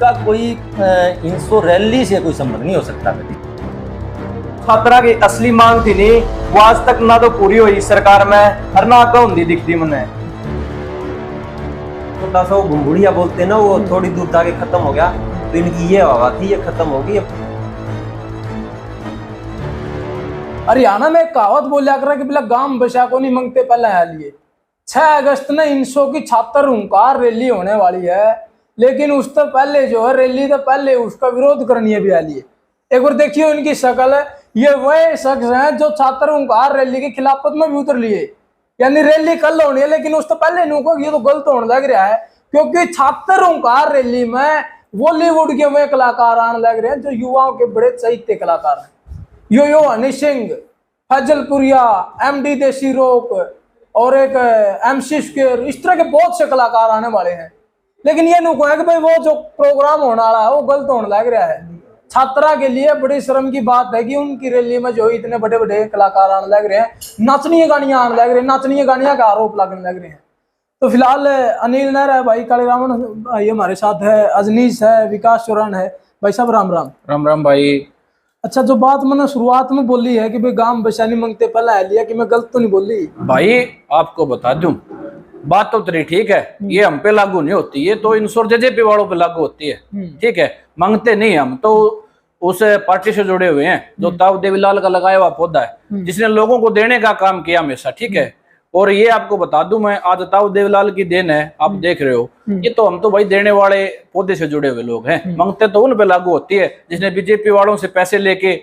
उसका कोई इंसो रैली से कोई संबंध नहीं हो सकता कभी। छात्रा की असली मांग थी नहीं, वो आज तक ना तो पूरी हुई सरकार में और ना कहूंदी दिखती मैंने। छोटा सा वो बुंबुड़िया बोलते ना, वो थोड़ी दूर जाके खत्म हो गया, तो इनकी ये हवा थी, ये खत्म होगी। हरियाणा में एक कहावत बोलिया कर कि बोला गांव बसा को नहीं मंगते पहले आ लिए। 6 अगस्त में इंसो की छात्र हुंकार रैली होने वाली है, लेकिन उससे पहले जो है रैली तो पहले उसका विरोध करनी है भी आ लिए। एक बार देखिए इनकी शक्ल है, ये वह शख्स हैं जो छात्र हुंकार रैली की खिलाफत में भी उतर लिए। यानी रैली कल होनी है, लेकिन उससे पहले इनको ये तो गलत होने लग रहा है, क्योंकि छात्र हुंकार रैली में बॉलीवुड के वे कलाकार आने लग रहे हैं जो युवाओं के बड़े चैत्य कलाकार हैं। यो हनी सिंह, फजलपुरिया, एमडी देसी रोक और एक MC स्क्वायर, इस तरह के बहुत से कलाकार आने वाले हैं। लेकिन ये नुको है कि भाई वो जो प्रोग्राम होने वाला है वो गलत होने लग रहा है। छात्रा के लिए बड़ी शर्म की बात है कि उनकी रैली में जो इतने बड़े बड़े कलाकार आने लग रहे हैं, नचनीय गानियां आने लग रहे हैं, नचनीय गानियां का आरोप लगने लग रहे हैं। तो फिलहाल अनिल नहर है भाई, काली रामन भाई हमारे साथ है, अजनीश है, विकास चौरान है। भाई साहब राम राम। राम राम भाई। अच्छा, जो बात मैंने शुरुआत में बोली है कि भाई गांव बसानी मंगते पहले आ लिया, कि मैं गलत तो नहीं बोली? भाई आपको बता दूं, बात तो तेरी ठीक है, ये हम पे लागू नहीं होती, ये तो इंश्योर जेजेपी वालों पे लागू होती है। ठीक है, मांगते नहीं, हम तो उस पार्टी से जुड़े हुए हैं जो ताऊ देवीलाल का लगाया हुआ पौधा है, जिसने लोगों को देने का काम किया हमेशा। ठीक है, और ये आपको बता दूं मैं, आज ताऊ देवीलाल की देन है, आप देख रहे हो, ये तो हम तो भाई देने वाले पौधे से जुड़े हुए लोग हैं। मांगते तो उन पे लागू होती है जिसने बीजेपी वालों से पैसे लेके,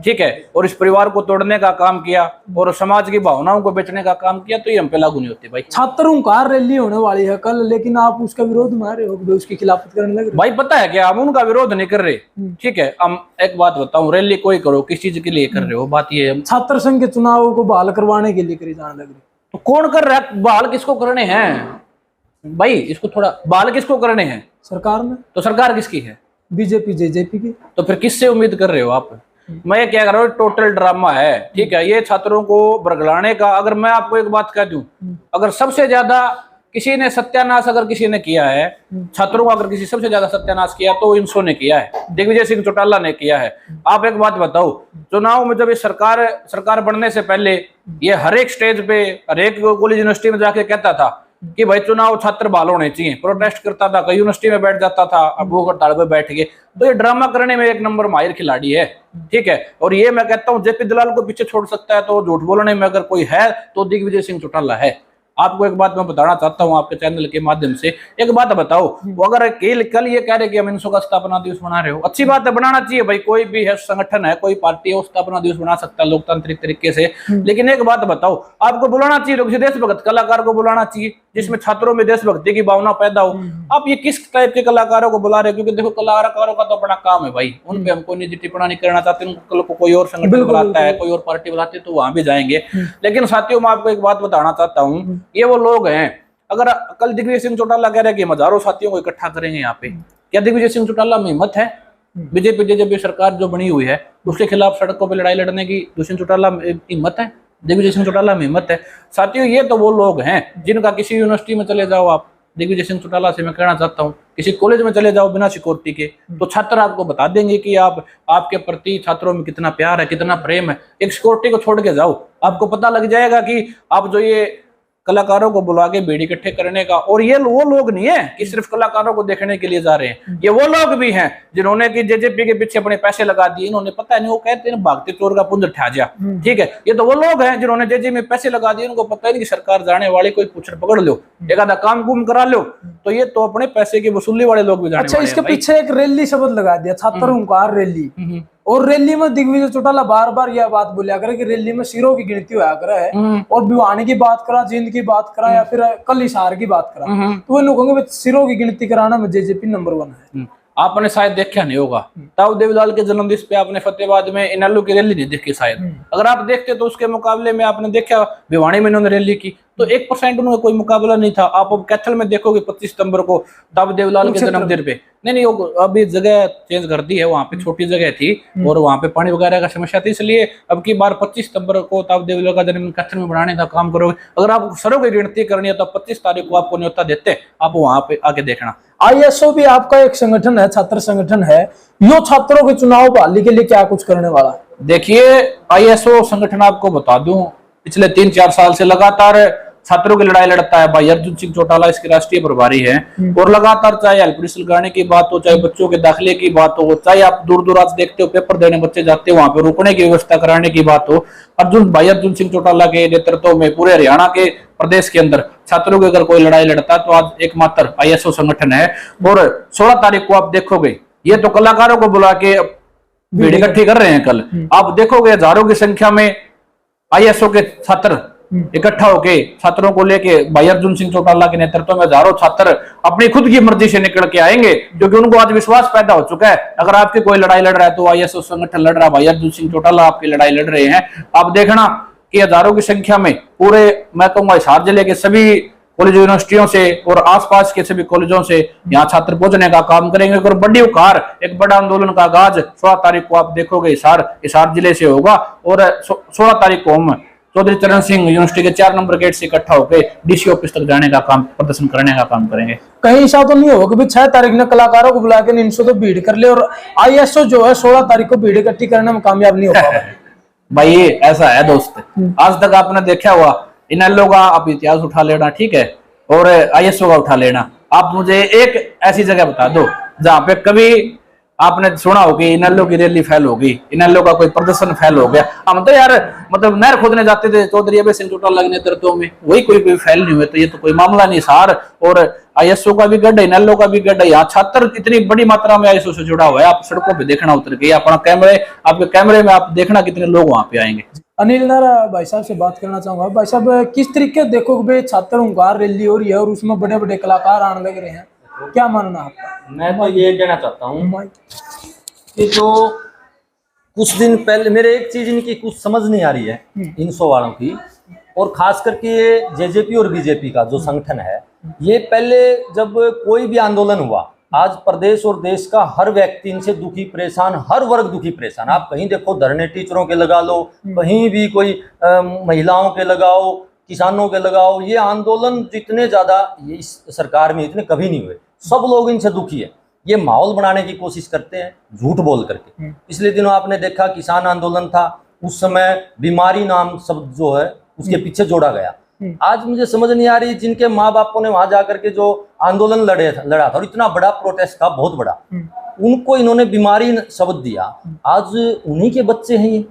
ठीक है, और इस परिवार को तोड़ने का काम किया और समाज की भावनाओं को बेचने का काम किया, तो ये हम पे लागू नहीं होती भाई। छात्र हुंकार रैली होने वाली है कल, लेकिन आप उसका विरोध में आ रहे हो, उसकी खिलाफत करने लग रहे हो। भाई पता है क्या, हम उनका विरोध नहीं कर रहे। ठीक है, हम एक बात बताऊं, रैली कोई करो, किस चीज के लिए कर रहे हो, बात ये है छात्र संघ के चुनाव को बहाल करवाने के लिए करी जाने लग रही। तो कौन कर रहा है? बहाल किसको करने हैं भाई? इसको थोड़ा बहाल किसको करने हैं? सरकार में। तो सरकार किसकी है? बीजेपी जेजेपी की। तो फिर किससे उम्मीद कर रहे हो आप? मैं क्या कर रहा हूँ, टोटल ड्रामा है। ठीक है, ये छात्रों को बरगलाने का। अगर मैं आपको एक बात कह दूं, अगर सबसे ज्यादा किसी ने सत्यानाश अगर किसी ने किया है, छात्रों का अगर किसी सबसे ज्यादा सत्यानाश किया तो इंसो ने किया है, दिग्विजय सिंह चौटाला ने किया है। आप एक बात बताओ, चुनाव में जब ये सरकार बनने से पहले ये हर एक स्टेज पे, हर एक कॉलेज यूनिवर्सिटी में जाके कहता था कि भाई चुनाव छात्र बहाल होने चाहिए, प्रोटेस्ट करता था, कई यूनिवर्सिटी में बैठ जाता था, अब वो हड़ताल पे बैठ गए। तो ये ड्रामा करने में एक नंबर माहिर खिलाड़ी है। ठीक है, और ये मैं कहता हूँ जेपी दलाल को पीछे छोड़ सकता है तो झूठ बोलने में अगर कोई है तो दिग्विजय सिंह चौटाला है। आपको एक बात मैं बताना चाहता हूं आपके चैनल के माध्यम से, एक बात बताओ, वो अगर कल ये कह रहे कि हम इंसो का स्थापना दिवस बना रहे हो, अच्छी बात है, बनाना चाहिए भाई, कोई भी है संगठन है, कोई पार्टी है, वो स्थापना दिवस बना सकता है लोकतांत्रिक तरीके से। लेकिन एक बात बताओ, आपको बुलाना चाहिए तो किसी देशभक्त कलाकार को बुलाना चाहिए जिसमें छात्रों में देशभक्ति की भावना पैदा हो। आप ये किस टाइप के कलाकारों को बुला रहे हो? क्योंकि देखो कलाकारों का तो अपना काम है भाई, उन पे हम कोई निजी टिप्पणी नहीं करना चाहते। उनको कोई और संगठन बुलाता है, कोई और पार्टी बुलाती है तो वहां भी जाएंगे। लेकिन साथियों, मैं आपको एक बात बताना चाहता हूँ, ये वो लोग हैं, अगर कल दिग्विजय सिंह चौटाला कह रहे हैं कि हम हजारों साथियों को इकट्ठा करेंगे यहाँ पे, क्या दिग्विजय सिंह चौटाला में हिम्मत है? बीजेपी जेजेपी सरकार जो बनी हुई है उसके खिलाफ सड़कों पर लड़ाई लड़ने की दिग्विजय सिंह चौटाला में हिम्मत है? दिग्विजय सिंह चौटाला में हिम्मत है? साथियों, ये तो वो लोग हैं जिनका किसी यूनिवर्सिटी में चले जाओ आप, दिग्विजय सिंह चौटाला से मैं कहना चाहता हूँ, किसी कॉलेज में चले जाओ बिना सिक्योरिटी के, तो छात्र आपको बता देंगे कि आपके प्रति छात्रों में कितना प्यार है, कितना प्रेम है। एक सिक्योरिटी को छोड़ के जाओ, आपको पता लग जाएगा कि आप जो ये कलाकारों को बुला के भीड़ इकट्ठे करने का, और ये वो लोग नहीं है कि सिर्फ कलाकारों को देखने के लिए जा रहे हैं, ये वो लोग भी हैं जिन्होंने कि जेजेपी के पीछे अपने पैसे लगा दिए। इन्होंने पता नहीं, वो कहते हैं भागते चोर का पुंज ठा जा। ठीक है, ये तो वो लोग हैं जिन्होंने जेजेपी में पैसे लगा दिए, उनको पता ही नहीं कि सरकार जाने वाली, कोई पूछ पकड़ लो, एक आधा काम कुम करा लो, तो ये तो अपने पैसे की वसूली वाले लोग भी जाने अच्छा, वाले इसके हैं भाई। पीछे एक रैली शब्द लगा दिया, छात्र हुंकार रैली। और रैली में दिग्विजय चौटाला बार बार यह बात बोलिया करे कि रैली में सिरों की गिनती होया करे है, और भिवानी की बात करा, जींद की बात करा, या फिर कल हिसार की बात करा, तो वो लोग कहेंगे सिरों की गिनती कराना में जेजेपी नंबर 1 है। आपने शायद देखा नहीं होगा, ताऊ देवीलाल के जन्मदिन पे आपने फतेहाबाद में इनालू की रैली नहीं देखी शायद। अगर आप देखते तो उसके मुकाबले में आपने देखा भिवानी में इन्होंने रैली की, तो 1% उन्होंने कोई मुकाबला नहीं था। आप अब कैथल में देखोगे 25 सितंबर को तब देवलाल के जन्मदिन पे नहीं वो अभी जगह चेंज कर दी है, वहाँ पे छोटी जगह थी और वहाँ पे पानी वगैरह का समस्या थी, इसलिए अब की बार 25 सितंबर को तब देवलाल का जन्मदिन कैथल में बनाने का काम करोगे। अगर आप सरों की गिनती करनी है तो 25 तारीख को आपको न्योता देते, आप वहाँ पे आके देखना। आईएसओ भी आपका एक संगठन है, छात्र संगठन है, यो छात्रों के चुनाव बहाली के लिए क्या कुछ करने वाला है? देखिए आईएसओ संगठन आपको बता दूं पिछले 3-4 साल से लगातार छात्रों की लड़ाई लड़ता है। भाई अर्जुन सिंह चौटाला इसके राष्ट्रीय प्रभारी हैं और लगातार चाहे एलपीडी लगाने की बात हो, चाहे बच्चों के दाखिले की बात हो, चाहे आप दूर दूर आज देखते हो पेपर देने बच्चे जाते हो वहां पे रुकने की व्यवस्था कराने की बात हो, अर्जुन सिंह चौटाला के नेतृत्व में पूरे हरियाणा के प्रदेश के अंदर छात्रों की अगर कोई लड़ाई लड़ता है तो आज एकमात्र आईएसओ संगठन है। और 16 तारीख को आप देखोगे ये तो कलाकारों को बुला के भीड़ इकट्ठी कर रहे हैं, कल आप देखोगे हजारों की संख्या में आईएसओ के छात्र इकट्ठा होके छात्रों को लेके भाई अर्जुन सिंह चौटाला के नेतृत्व में हजारों छात्र अपनी खुद की मर्जी से निकल के आएंगे, क्योंकि उनको आज विश्वास पैदा हो चुका है अगर आपकी कोई लड़ाई लड़ रहा है तो आईएसओ संगठन लड़ रहा है, भाई अर्जुन सिंह चौटाला आपकी लड़ाई लड़ रहे हैं। आप देखना कि हजारों की संख्या में पूरे मैं कहूंगा हिसार जिले के सभी कॉलेज यूनिवर्सिटियों से और आसपास के सभी कॉलेजों से यहाँ छात्र पहुंचने का काम करेंगे और बड़ी उकार एक बड़ा आंदोलन का आगाज 16 तारीख को आप देखोगे हिसार जिले से होगा। और 16 तारीख को हम चौधरी चरण सिंह यूनिवर्सिटी के 4 नंबर गेट से इकट्ठा होकर डीसी ऑफिस तक जाने का काम, प्रदर्शन करने का काम करेंगे। कहीं ऐसा तो नहीं होगा कि 6 तारीख ने कलाकारों को बुला के इनसे तो भीड़ कर ले और आईएसओ जो है 16 तारीख को भीड़ इकट्ठी करने में कामयाब नहीं हो पाएगा? भाई ये ऐसा है दोस्त, आज तक आपने देखा हुआ इनेलो का आप इतिहास उठा लेना, ठीक है, और आईएसओ का उठा लेना। आप मुझे एक ऐसी जगह बता दो जहां पे कभी आपने सुना हो कि इनेलो की रैली फेल होगी, इनेलो का कोई प्रदर्शन फेल हो गया। हम तो यार मतलब नहर खोदने जाते थे चौधरी अभय सिंह चौटाला के नेतृत्व में, वही कोई फेल नहीं हुए, तो ये तो कोई मामला नहीं। सार और आईएसओ का भी गढ़ है, इनेलो का भी गढ़ है, यहाँ छात्र इतनी बड़ी मात्रा में आईएसओ से जुड़ा हुआ है। आप सड़कों पे देखना उतर के, अपना आपके कैमरे में आप देखना कितने लोग वहां पे आएंगे। अनिल नारा भाई साहब से बात करना चाहूंगा। भाई साहब किस तरीके देखो भाई छात्र हुंकार रैली हो रही है और उसमें बड़े बड़े कलाकार आने लग रहे हैं, क्या मानना आपका? मैं तो ये कहना चाहता हूँ कि जो कुछ दिन पहले मेरे एक चीज इनकी कुछ समझ नहीं आ रही है इनसो वालों की, और खास करके ये जेजेपी और बीजेपी का जो संगठन है, ये पहले जब कोई भी आंदोलन हुआ, आज प्रदेश और देश का हर व्यक्ति इनसे दुखी परेशान, हर वर्ग दुखी परेशान। आप कहीं देखो धरने टीचरों के लगा लो, कहीं भी कोई महिलाओं के लगाओ, किसानों के लगाओ, ये आंदोलन जितने ज्यादा ये इस सरकार में इतने कभी नहीं हुए। सब लोग इनसे दुखी है, ये माहौल बनाने की कोशिश करते हैं झूठ बोल करके। पिछले दिनों आपने देखा किसान आंदोलन था, उस समय बीमारी नाम शब्द जो है उसके पीछे जोड़ा गया। आज मुझे समझ नहीं आ रही, जिनके माँ बापों ने वहां जाकर के जो आंदोलन लड़ा था और इतना बड़ा प्रोटेस्ट था, बहुत बड़ा, उनको इन्होंने बीमारी शब्द दिया। आज उन्हीं के बच्चे हैं ये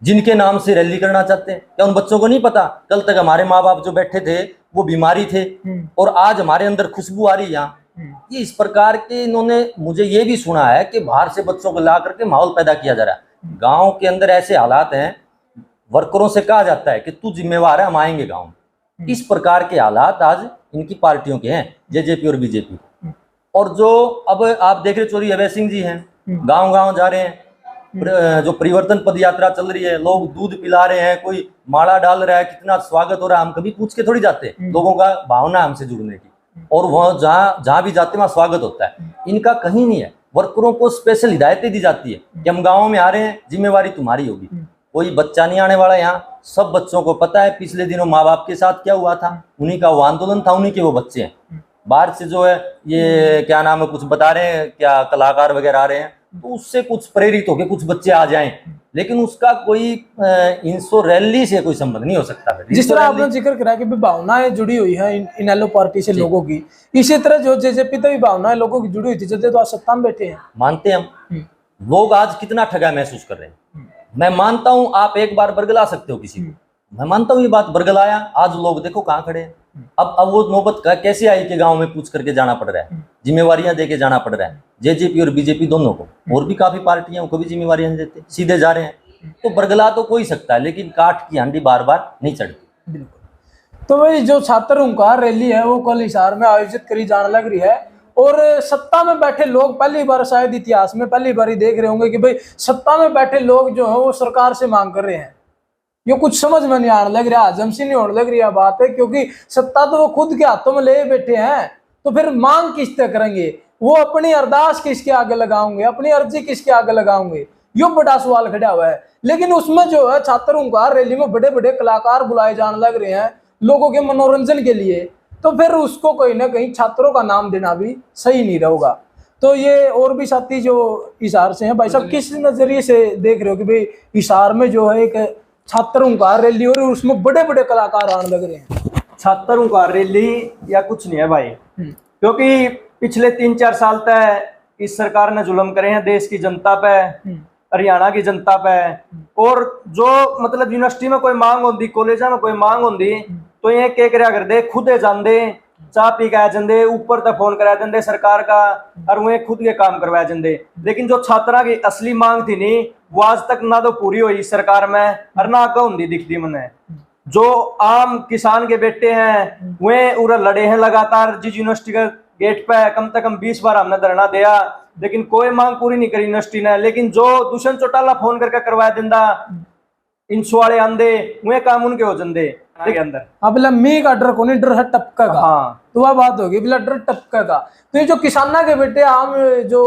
जिनके नाम से रैली करना चाहते हैं। क्या उन बच्चों को नहीं पता कल तक हमारे माँ बाप जो बैठे थे वो बीमारी थे और आज हमारे अंदर खुशबू आ रही है यहाँ? ये इस प्रकार के इन्होंने, मुझे ये भी सुना है कि बाहर से बच्चों को ला करके माहौल पैदा किया जा रहा है। गांव के अंदर ऐसे हालात हैं, वर्करों से कहा जाता है कि तू जिम्मेवार है, हम आएंगे गांव में। इस प्रकार के हालात आज इनकी पार्टियों के हैं, जेजेपी और बीजेपी। और जो अब आप देख रहे चौधरी अभय सिंह जी हैं, गांव गांव जा रहे हैं, जो परिवर्तन पद यात्रा चल रही है, लोग दूध पिला रहे हैं, कोई माला डाल रहा है, कितना स्वागत हो रहा है। हम कभी पूछ के थोड़ी जाते, लोगों का भावना हमसे जुड़ने की, और वह जहां भी जाते वहां स्वागत होता है। इनका कहीं नहीं है। वर्करों को स्पेशल हिदायतें दी जाती है कि हम गाँव में आ रहे हैं, जिम्मेवारी तुम्हारी होगी। कोई बच्चा नहीं आने वाला यहाँ, सब बच्चों को पता है पिछले दिनों माँ बाप के साथ क्या हुआ था, उन्हीं का वो आंदोलन था, उन्हीं के वो बच्चे हैं। बाहर से जो है ये क्या नाम है कुछ बता रहे हैं, क्या कलाकार वगैरह आ रहे हैं, तो उससे कुछ प्रेरित होकर कुछ बच्चे आ जाएं, लेकिन उसका कोई इनसो रैली से कोई संबंध नहीं हो सकता। जिस तरह आपने जिक्र करा कि भावनाएं जुड़ी हुई है इनेलो पार्टी से लोगों की, इसी तरह जो जेजेपी तो भी भावनाएं लोगों की जुड़ी हुई थी, जब तो आज सत्ता में बैठे हैं। मानते हम लोग आज कितना ठगा महसूस कर रहे हैं। मैं मानता हूं आप एक बार बरगला सकते हो किसी को, मैं मानता हूं ये बात, बरगलाया, आज लोग देखो कहां खड़े हैं। अब वो नौबत कैसे आई कि गांव में पूछ करके जाना पड़ रहा है, जिम्मेवारियां देके जाना पड़ रहा है, जेजेपी और बीजेपी दोनों को। और भी काफी पार्टियां उनको भी जिम्मेवारियां देते, सीधे जा रहे हैं। तो बरगला तो कोई सकता है, लेकिन काठ की हांडी बार बार नहीं चढ़ती। बिल्कुल। तो भाई जो छात्र हुंकार रैली है वो कल हिसार में आयोजित करी जाने लग रही है, और सत्ता में बैठे लोग पहली बार शायद इतिहास में पहली बार ही देख रहे होंगे कि भाई सत्ता में बैठे लोग जो है वो सरकार से मांग कर रहे हैं। ये कुछ समझ में नहीं आने लग रहा, हजम सी नहीं होने लग रही है बात है, क्योंकि सत्ता तो वो खुद के हाथों में ले बैठे हैं, तो फिर मांग किससे करेंगे? वो अपनी अरदास किसके आगे लगाओगे, अपनी अर्जी किसके आगे लगाओगे? यो बड़ा सवाल खड़ा हुआ है। लेकिन उसमें जो है छात्र हुंकार रैली में बड़े बड़े कलाकार बुलाए जाने लग रहे हैं लोगों के मनोरंजन के लिए, तो फिर उसको कहीं ना कहीं छात्रों का नाम देना भी सही नहीं रहेगा। तो ये और भी साथी जो हिसार से हैं, भाई साहब किस नजरिए से देख रहे हो कि भाई हिसार में जो है एक छात्र हुंकार रैली और उसमें बड़े बड़े कलाकार आने लग रहे हैं? छात्रों का रैली या कुछ नहीं है भाई, क्योंकि पिछले 3-4 साल तक इस सरकार ने जुल्म करे हैं देश की जनता पे, हरियाणा की जनता पे। और जो मतलब यूनिवर्सिटी में कोई मांग होती, कॉलेज में कोई मांग होती, तो ये क्या करा करते, खुदे जाते, चाह पी के आ जाते, ऊपर तक फोन करा देंगे सरकार का, और वो खुद के काम करवा देंगे। लेकिन जो छात्रा की असली मांग थी नी, वो आज तक ना तो पूरी हुई सरकार में, और ना आगे होती दिखती मैंने। जो आम किसान के बेटे हैं वे उरा लड़े हैं लगातार, जिस यूनिवर्सिटी का गेट पे कम से कम 20 बार हमने धरना दिया, लेकिन कोई मांग पूरी नहीं करी यूनिवर्सिटी ने। लेकिन जो दुष्यंत चौटाला फोन करके करवा देंदा, इंसो वाले आंदे वे काम उनके हो जाते के अंदर। अब मी का डर को नहीं, डर है टपका का। हाँ, तो वह बात होगी, बिला डर टपका का। तो ये जो किसाना के बेटे आम जो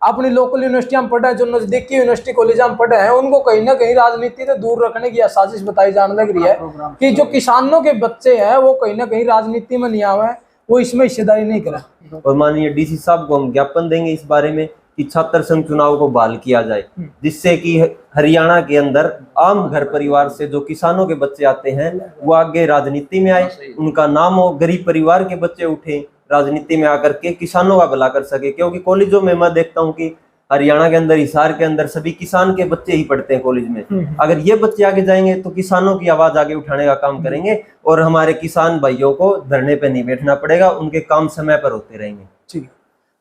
अपनी लोकल यूनिवर्सिटी में पढ़े, जो नजदीकी यूनिवर्सिटी कॉलेज में पढ़े हैं, उनको कहीं ना कहीं राजनीति से दूर रखने की साजिश बताई जाने लग रही है कि जो किसानों के बच्चे हैं वो कहीं ना कहीं राजनीति में नहीं आवे, वो इसमें हिस्सेदारी नहीं करें। और माननीय डीसी साहब को हम ज्ञापन देंगे इस बारे में कि छात्र संघ चुनाव को बहाल किया जाए, जिससे कि हरियाणा के अंदर आम घर परिवार से जो किसानों के बच्चे आते हैं वो आगे राजनीति में आए, उनका नाम हो, गरीब परिवार के बच्चे उठे राजनीति में आकर के किसानों का भला कर सके। क्योंकि कॉलेजों में मैं देखता हूँ कि हरियाणा के अंदर, हिसार के अंदर सभी किसान के बच्चे ही पढ़ते हैं कॉलेज में। अगर ये बच्चे आगे जाएंगे तो किसानों की आवाज आगे उठाने का काम करेंगे, और हमारे किसान भाइयों को धरने पे नहीं बैठना पड़ेगा, उनके काम समय पर होते रहेंगे। ठीक है,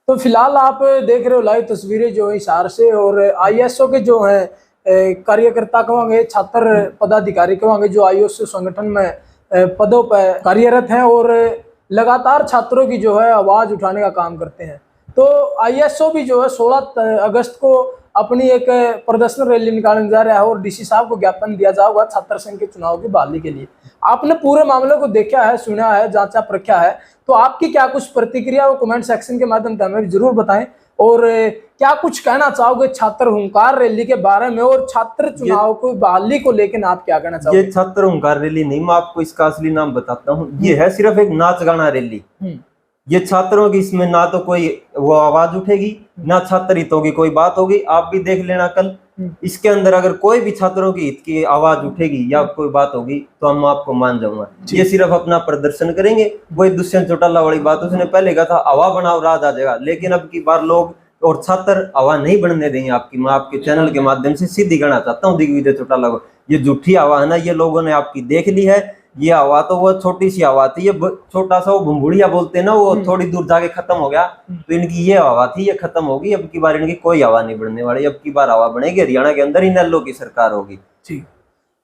तो फिलहाल आप देख रहे हो लाइव तस्वीरें जो है हिसार से, और आईएसओ के जो है कार्यकर्ता कहेंगे, छात्र पदाधिकारी कहेंगे, जो आईएसओ संगठन में पदों पर कार्यरत हैं और लगातार छात्रों की जो है आवाज उठाने का काम करते हैं। तो आईएसओ भी जो है 16 अगस्त को अपनी एक प्रदर्शन रैली निकालने जा रहा है और डीसी साहब को ज्ञापन दिया जाएगा छात्र संघ के चुनाव की बहाली के लिए। आपने पूरे मामले को देखा है, सुना है, जांचा परखा है, तो आपकी क्या कुछ प्रतिक्रिया वो कमेंट सेक्शन के माध्यम से हमें जरूर बताएं। और क्या कुछ कहना चाहोगे छात्र हुंकार रैली के बारे में, और छात्र चुनाव को बहाली को लेकर आप क्या कहना चाहोगे? ये छात्र हुंकार रैली नहीं, मैं आपको इसका असली नाम बताता हूँ। ये है सिर्फ एक नाच गाना रैली। ये छात्रों की इसमें ना तो कोई वो आवाज उठेगी, ना छात्र हितों की कोई बात होगी। आप भी देख लेना कल इसके अंदर अगर कोई भी छात्रों की हित की आवाज उठेगी या कोई बात होगी तो हम आपको मान जाऊंगा। ये सिर्फ अपना प्रदर्शन करेंगे। वही दुष्यंत चौटाला वाली बात, उसने पहले कहा था हवा बनाओ राज आ जाएगा, लेकिन अब की बार लोग और छात्र हवा नहीं बनने देंगे आपकी। मैं आपके चैनल के माध्यम से सीधी कहना चाहता हूँ दिग्विजय चौटाला को, ये झूठी हवा है ना, ये लोगों ने आपकी देख ली है। ये हवा तो वो छोटी सी हवा थी, ये छोटा सा वो भुंबुड़िया बोलते हैं ना, वो थोड़ी दूर जाके खत्म हो गया। तो इनकी ये हवा थी, ये खत्म होगी। अब की बार इनकी कोई हवा नहीं बढ़ने वाली, अब की बार हवा बनेगी हरियाणा के अंदर, इनेलो की सरकार होगी। ठीक,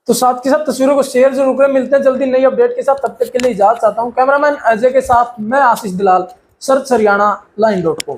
तो साथ के साथ तस्वीरों को शेयर जरूर करें। मिलते हैं जल्दी नई अपडेट के साथ, तब तक के लिए इजाजत चाहता हूँ। कैमरामैन अजय के साथ मैं आशीष दलाल, सर्च हरियाणा लाइन.com।